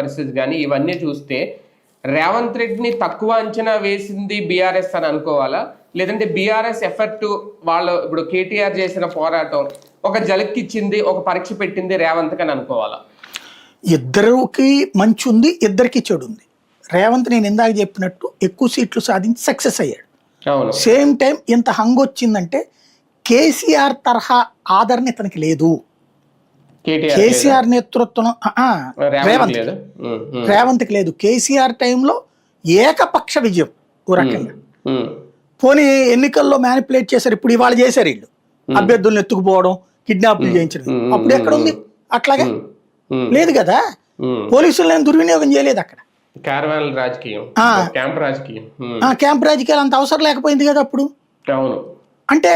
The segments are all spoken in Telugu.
పరిస్థితి కానీ ఇవన్నీ చూస్తే రేవంత్ రెడ్డిని తక్కువ అంచనా వేసింది బీఆర్ఎస్ అని అనుకోవాలా, లేదంటే బీఆర్ఎస్ ఎఫర్ట్ వాళ్ళు ఇప్పుడు కేటీఆర్ చేసిన పోరాటం ఒక జలక్కిచ్చింది, ఒక పరీక్ష పెట్టింది రేవంత్ అని అనుకోవాలా? ఇద్దరికి మంచి ఉంది, ఇద్దరికి చెడు ఉంది. రేవంత్ నేను ఇందాక చెప్పినట్టు ఎక్కువ సీట్లు సాధించి సక్సెస్ అయ్యాడు. సేమ్ టైం ఇంత హంగ్ వచ్చిందంటే కేసీఆర్ తరహా ఆదరణ ఇతనికి లేదు. కేసీఆర్ నేతృత్వం రేవంత్కి లేదు. కేసీఆర్ టైంలో ఏకపక్ష విజయం ఓ రకంగా. పోనీ ఎన్నికల్లో మ్యానిపులేట్ చేశారు, ఇప్పుడు ఇవాళ చేశారు వీళ్ళు, అభ్యర్థులను ఎత్తుకుపోవడం, కిడ్నాప్లు చేయించడం. అప్పుడు ఎక్కడ ఉంది అట్లాగే లేదు కదా. పోలీసులు నేను దుర్వినియోగం చేయలేదు అక్కడ. క్యాంప్ రాజకీయాలు అంత అవసరం లేకపోయింది కదా అప్పుడు. అంటే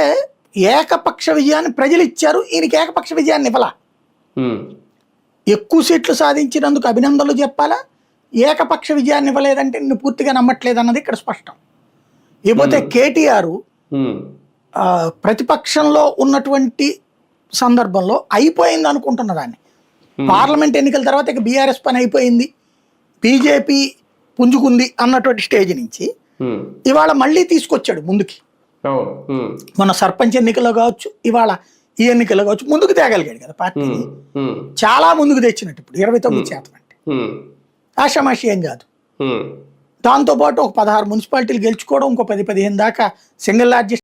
ఏకపక్ష విజయాన్ని ప్రజలు ఇచ్చారు, ఈయనకి ఏకపక్ష విజయాన్ని ఇవ్వాల. ఎక్కువ సీట్లు సాధించినందుకు అభినందనలు చెప్పాలా, ఏకపక్ష విజయాన్ని ఇవ్వలేదంటే నిన్ను పూర్తిగా నమ్మట్లేదు అన్నది ఇక్కడ స్పష్టం. ఇకపోతే కేటీఆర్ ప్రతిపక్షంలో ఉన్నటువంటి సందర్భంలో అయిపోయింది అనుకుంటున్న దాన్ని. పార్లమెంట్ ఎన్నికల తర్వాత ఇక బీఆర్ఎస్ పని అయిపోయింది, బీజేపీ పుంజుకుంది అన్నటువంటి స్టేజ్ నుంచి ఇవాళ మళ్ళీ తీసుకొచ్చాడు ముందుకి. మన సర్పంచ్ ఎన్నికల్లో కావచ్చు, ఇవాళ ఈ ఎన్నికల్లో కావచ్చు, ముందుకు తేగలిగాడు కదా పార్టీని. చాలా ముందుకు తెచ్చినట్టు ఇప్పుడు 29% అంటే ఆషామాషి ఏం కాదు. దాంతోపాటు ఒక 16 మున్సిపాలిటీలు గెలుచుకోవడం, ఇంకో 10-15 దాకా సింగిల్ లార్జెస్ట్